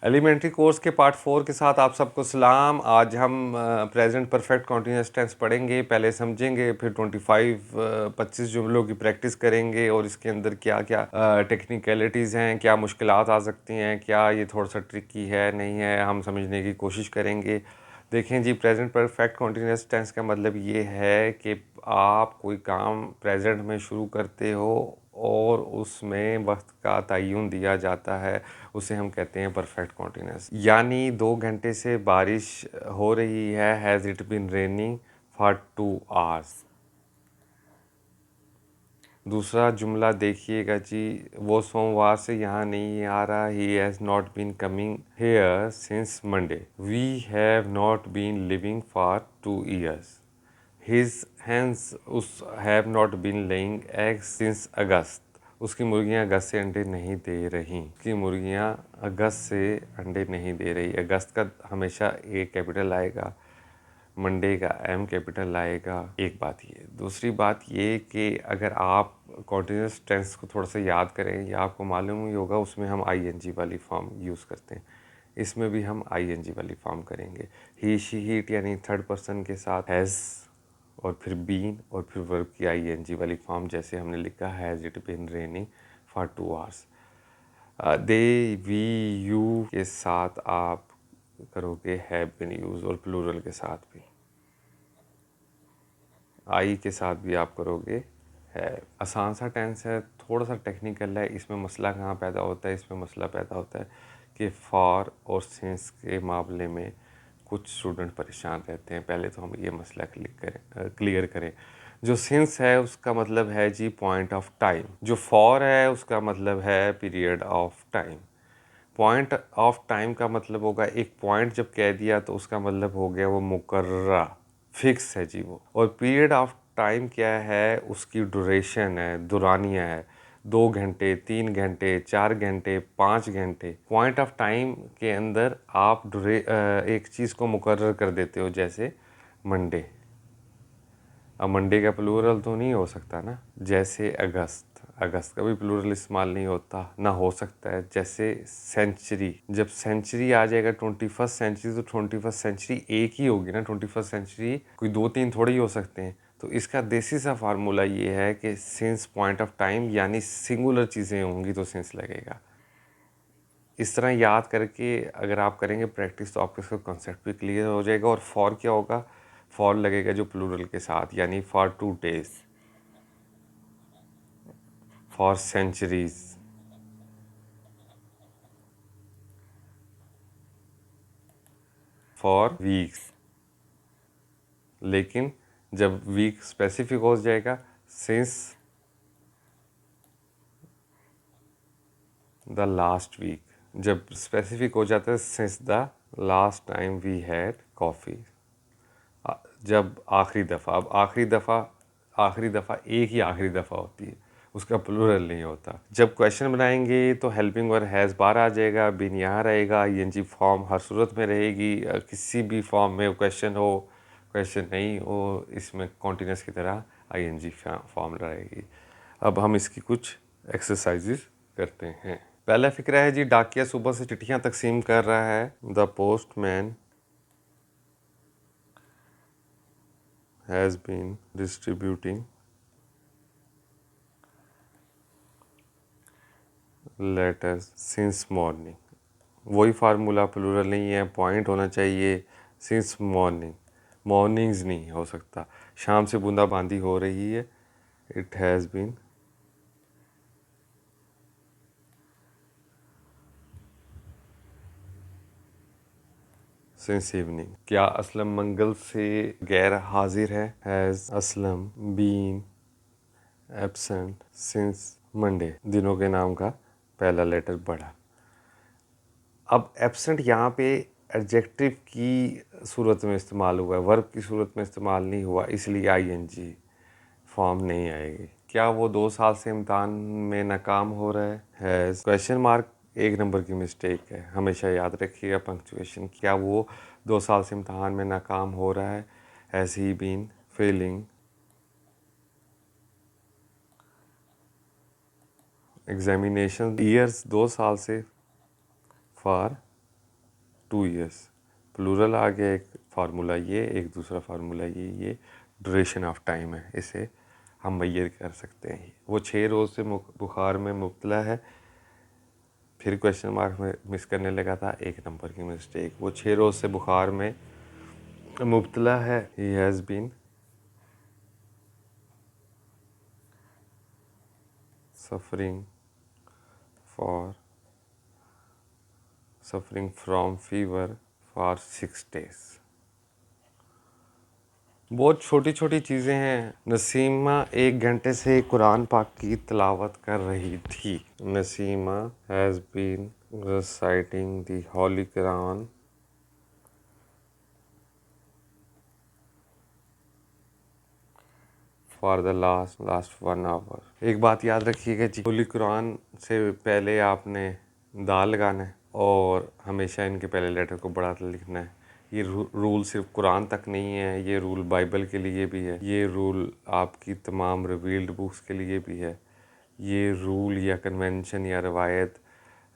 Elementary course के part 4 के साथ आप सबको सलाम। आज हम प्रेजेंट परफेक्ट कॉन्टीन्यूअस टेंस पढ़ेंगे, पहले समझेंगे, फिर 25 जुमलों की प्रैक्टिस करेंगे और इसके अंदर क्या क्या टेक्निकलिटीज़ हैं, क्या मुश्किलात आ सकती हैं, क्या ये थोड़ा सा ट्रिकी है नहीं है, हम समझने की कोशिश करेंगे। देखें जी, प्रेजेंट परफेक्ट कॉन्टीन्यूअस टेंस का मतलब ये है कि आप कोई काम प्रेजेंट में शुरू करते हो और उसमें वक्त का तयन दिया जाता है, उसे हम कहते हैं परफेक्ट कॉन्टीन्यूअस। यानी 2 घंटे से बारिश हो रही है, has it been raining for 2 hours. दूसरा जुमला देखिएगा जी, वो सोमवार से यहाँ नहीं आ रहा, he has not been coming here since Monday. We have not been living for 2 years। His hens उस have not been laying eggs since August. उसकी मुर्गियां अगस्त से अंडे नहीं दे रही। उसकी मुर्गियां अगस्त से अंडे नहीं दे रही। अगस्त का हमेशा ए कैपिटल आएगा, मंडे का एम कैपिटल आएगा। एक बात ये। दूसरी बात ये कि अगर आप कॉन्टीन्यूस टेंस को थोड़ा सा याद करें, या आपको मालूम ही होगा, उसमें हम आईएनजी वाली फॉर्म यूज़ करते हैं। इसमें भी हम आईएनजी वाली फॉर्म करेंगे। ही शी हिट यानी थर्ड पर्सन के साथ हैज़ और फिर बीन और फिर वर्ब की आईएनजी वाली फॉर्म, जैसे हमने लिखा has it been raining for 2 hours. They we you के साथ आप करोगे हैव बीन यूज, और प्लूरल के साथ भी। आई के साथ भी आप करोगे है। आसान सा टेंस है, थोड़ा सा टेक्निकल है। इसमें मसला कहाँ पैदा होता है? इसमें मसला पैदा होता है कि फॉर और सिंस के मामले में कुछ स्टूडेंट परेशान रहते हैं। पहले तो हम ये मसला क्लियर करें। जो सिंस है उसका मतलब है जी पॉइंट ऑफ टाइम। जो फॉर है उसका मतलब है period of time. Point of time का मतलब होगा, एक पॉइंट जब कह दिया तो उसका मतलब हो गया वो मुकर्ररा, फिक्स है जी वो। और पीरियड ऑफ टाइम क्या है? उसकी ड्यूरेशन है, दुरानिया है। 2 घंटे, 3 घंटे, 4 घंटे, 5 घंटे। पॉइंट ऑफ टाइम के अंदर आप एक चीज़ को मुकर्रर कर देते हो, जैसे मंडे। अब मंडे का प्लूरल तो नहीं हो सकता ना, जैसे अगस्त। अगस्त का भी प्लूरल इस्तेमाल नहीं होता, ना हो सकता है। जैसे सेंचुरी, जब सेंचुरी आ जाएगा 21st सेंचुरी, तो 21st सेंचुरी एक ही होगी ना। 21st सेंचुरी कोई 2-3 थोड़ी ही हो सकते हैं। तो इसका देसी सा फार्मूला ये है कि सिंस पॉइंट ऑफ टाइम यानी सिंगुलर चीज़ें होंगी तो सिंस लगेगा। इस तरह याद करके अगर आप करेंगे प्रैक्टिस, तो आपका इसका कॉन्सेप्ट भी क्लियर हो जाएगा। और फॉर क्या होगा? फॉर लगेगा जो प्लूरल के साथ, यानी for 2 days, for centuries, for weeks. लेकिन जब वीक स्पेसिफिक हो जाएगा, सिंस द लास्ट वीक। जब स्पेसिफिक हो जाता है, since the last time we had coffee. जब आखिरी दफ़ा, अब आखिरी दफ़ा एक ही आखिरी दफ़ा होती है, उसका प्लूरल नहीं होता। जब क्वेश्चन बनाएंगे तो हेल्पिंग वर्ब हैज़ बार आ जाएगा, बिन यहाँ रहेगा, आईएनजी फॉर्म हर सूरत में रहेगी। किसी भी फॉर्म में क्वेश्चन हो, क्वेश्चन नहीं हो, इसमें कॉन्टीन्यूस की तरह आईएनजी फॉर्म रहेगी। अब हम इसकी कुछ एक्सरसाइजेस करते हैं। पहला फिक्रा है जी, डाकिया सुबह से चिट्ठियाँ तकसीम कर रहा है। The postman has been distributing letters since morning। वही फार्मूला, प्लूरल नहीं है, पॉइंट होना चाहिए। since morning, मॉर्निंग्स नहीं हो सकता। शाम से बूंदाबांदी हो रही है, it has been since evening। क्या असलम मंगल से गैर हाजिर है? has Aslam been absent since Monday। दिनों के नाम का पहला लेटर बढ़ा। अब एब्सेंट यहाँ पे एडजेक्टिव की सूरत में इस्तेमाल हुआ है, वर्ब की सूरत में इस्तेमाल नहीं हुआ, इसलिए आईएनजी फॉर्म नहीं आएगी। क्या वो 2 साल से इम्तहान में नाकाम हो रहा है? हैज़ क्वेश्चन मार्क 1 नंबर की मिस्टेक है, हमेशा याद रखिएगा पंक्चुएशन। क्या वो 2 साल से इम्तहान में नाकाम हो रहा है? Has he been failing examination years, 2 साल से, फॉर 2 ईयर्स। प्लूरल आ गया, एक फार्मूला ये, एक दूसरा फार्मूला ये ड्यूरेशन ऑफ टाइम है, इसे हम मैयर कर सकते हैं। वो 6 रोज़ से बुखार में मुब्तला है, फिर क्वेश्चन मार्क में मिस करने लगा था, 1 नंबर की मिस्टेक। वो 6 रोज़ से बुखार में मुब्तला है, he has been suffering from fever for 6 days. बहुत छोटी छोटी चीज़ें हैं। नसीमा 1 घंटे से कुरान पाक की तिलावत कर रही थी। Naseema has been reciting the Holy Quran for the last 1 hour. एक बात याद रखिएगा जी, होली कुरान से पहले आपने दाल लगाना है और हमेशा इनके पहले लेटर को बड़ा लिखना है। ये रूल सिर्फ कुरान तक नहीं है, ये रूल बाइबल के लिए भी है, ये रूल आपकी तमाम रिवील्ड बुक्स के लिए भी है, ये रूल या कन्वेंशन या रवायत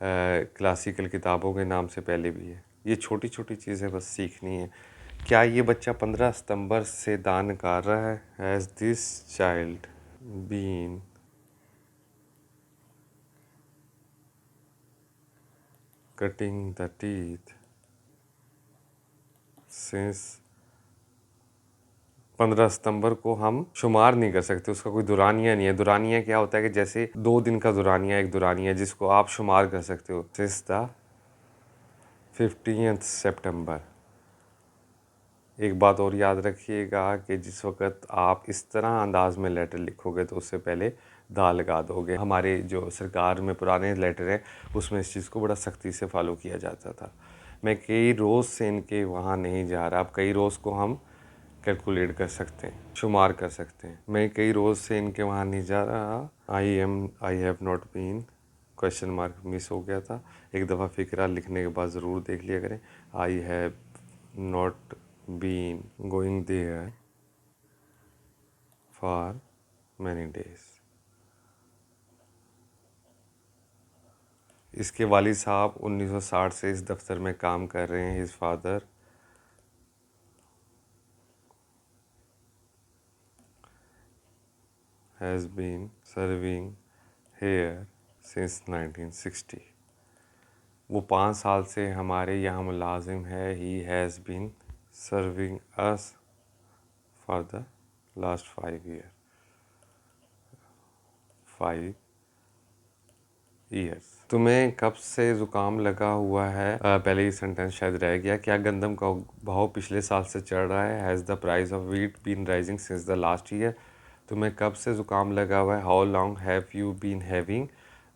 क्लासिकल किताबों के नाम से पहले भी है। ये छोटी छोटी चीज़ें बस सीखनी है। क्या ये बच्चा 15 सितंबर से दान कर रहा है? Has this child been cutting the teeth since 15 September को हम शुमार नहीं कर सकते, उसका कोई दुरानिया नहीं है। दुरानिया क्या होता है कि जैसे 2 दिन का दुरानिया एक दुरानिया जिसको आप शुमार कर सकते हो। सिंस द 15th सितंबर। एक बात और याद रखिएगा कि जिस वक्त आप इस तरह अंदाज में लेटर लिखोगे तो उससे पहले दा लगा दोगे। हमारे जो सरकार में पुराने लेटर हैं उसमें इस चीज़ को बड़ा सख्ती से फॉलो किया जाता था। मैं कई रोज़ से इनके वहाँ नहीं जा रहा। अब कई रोज़ को हम कैलकुलेट कर सकते हैं, शुमार कर सकते हैं। मैं कई रोज़ से इनके वहाँ नहीं जा रहा। I have not been, question mark मिस हो गया था। एक दफ़ा फ़िक्रा लिखने के बाद ज़रूर देख लिया करें। आई have not been going there for many days। इसके वालिद साहब 1960 से इस दफ्तर में काम कर रहे हैं। His father has been serving here since 1960। वो 5 साल से हमारे यहाँ मुलाजिम है। He has been serving us for the last 5 years. तुम्हें कब से ज़ुकाम लगा हुआ है? पहले ये सेंटेंस शायद रह गया। क्या गंदम का भाव पिछले साल से चढ़ रहा है? Has the price of wheat been rising since the last year. तुम्हें कब से ज़ुकाम लगा हुआ है? How long have you been having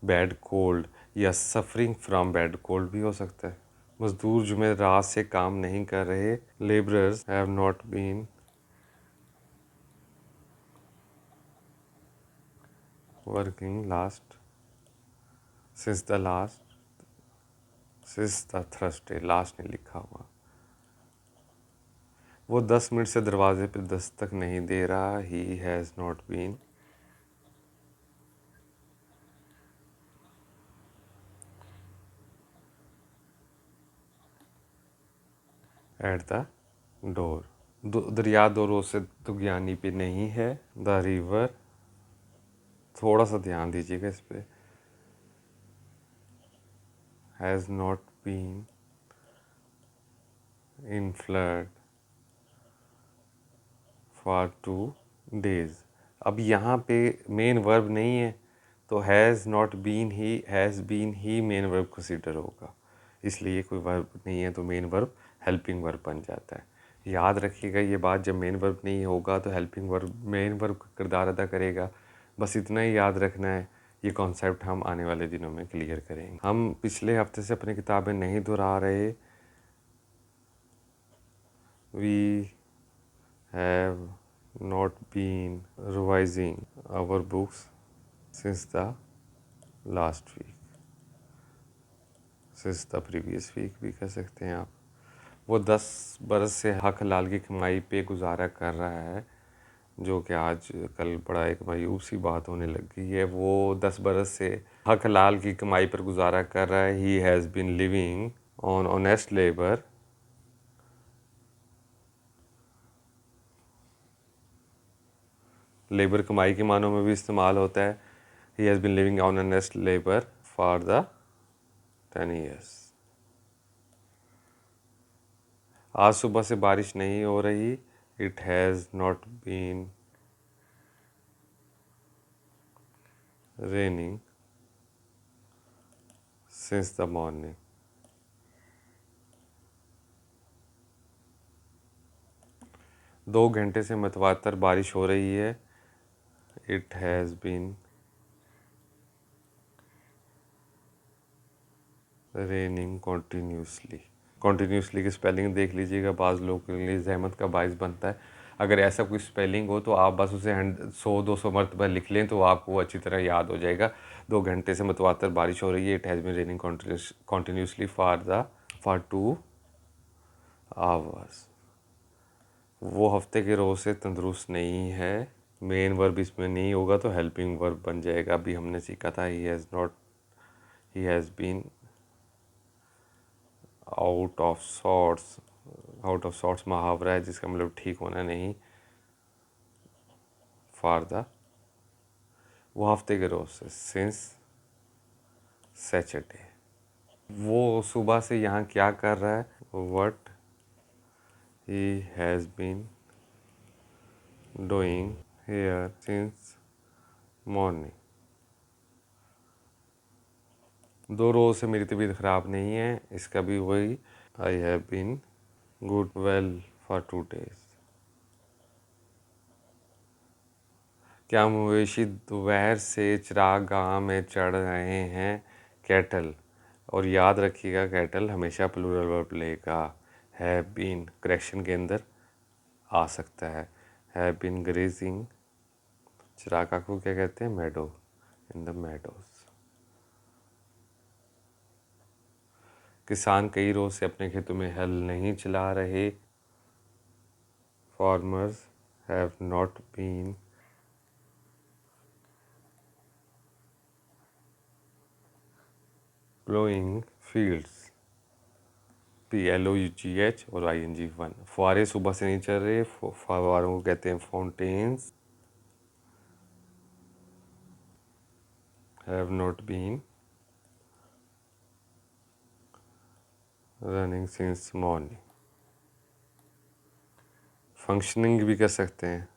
bad cold, या सफरिंग फ्रॉम बैड कोल्ड भी हो सकता है। मजदूर जुमेरात से काम नहीं कर रहे। Labourers have not been working since the Thursday. Last नहीं लिखा हुआ। वो 10 मिनट से दरवाजे पे दस्तक नहीं दे रहा। He has not been at the door. दरिया 2 रोज से दुग्यानी पे नहीं है। द रिवर, थोड़ा सा ध्यान दीजिएगा इस पे, has not been in flood for 2 days. अब यहाँ पे मेन वर्ब नहीं है तो हैज़ नॉट बीन ही मेन वर्ब कंसीडर होगा, इसलिए कोई वर्ब नहीं है तो मेन वर्ब हेल्पिंग वर्ब बन जाता है। याद रखिएगा ये बात, जब मेन वर्ब नहीं होगा तो हेल्पिंग वर्ब मेन वर्ब का किरदार अदा करेगा। बस इतना ही याद रखना है। ये कॉन्सेप्ट हम आने वाले दिनों में क्लियर करेंगे। हम पिछले हफ्ते से अपनी किताबें नहीं दोहरा रहे। We have not been revising our books since the last week, since the previous week भी कह सकते हैं आप। वो 10 बरस से हक हलाल की कमाई पे गुजारा कर रहा है, जो कि आज कल बड़ा एक मायूब सी बात होने लग गई है। वो 10 बरस से हक हलाल की कमाई पर गुजारा कर रहा है। He has been living on honest labour labour कमाई के मानों में भी इस्तेमाल होता है। He has been living on honest labour for the 10 years। आज सुबह से बारिश नहीं हो रही। It has not been raining since the morning. 2 घंटे से मतवातर बारिश हो रही है। It has been raining continuously. Continuously की स्पेलिंग देख लीजिएगा, बाज़ लोगों के लिए जहमत का बायस बनता है। अगर ऐसा कोई स्पेलिंग हो तो आप बस उसे 100-200 मरतबा लिख लें तो आपको अच्छी तरह याद हो जाएगा। 2 घंटे से मतवातर बारिश हो रही है। It has been raining continuously for 2 hours। वो हफ्ते के रोज़ से तंदुरुस्त नहीं है। मेन वर्ब इसमें नहीं होगा तो हेल्पिंग वर्ब बन जाएगा। अभी हमने सीखा था he has been out of sorts. Out of sorts मुहावरा है जिसका मतलब ठीक होना नहीं। फॉर द वो हफ्ते के रोज़ से, सिंस सैटरडे। वो सुबह से यहाँ क्या कर रहा है। What he has been doing here since morning. 2 रोज़ से मेरी तबीयत ख़राब नहीं है। इसका भी वही, I have been good well फॉर 2 days। क्या मवेशी दोपहर से चरागाह में चढ़ रहे हैं। कैटल। और याद रखिएगा कैटल हमेशा प्लूरल वर्ब लेगा। हैव बीन करेक्शन के अंदर आ सकता है। Have been grazing. चरागाह को क्या कहते हैं, मेडो, इन द मेडोज। किसान कई रोज से अपने खेतों में हल नहीं चला रहे। Farmers have not been ploughing fields. PLOUGH और ING1। फुहारे सुबह से नहीं चल रहे। फुहारों को कहते हैं fountains. Have not been running since morning. Functioning भी कर सकते हैं।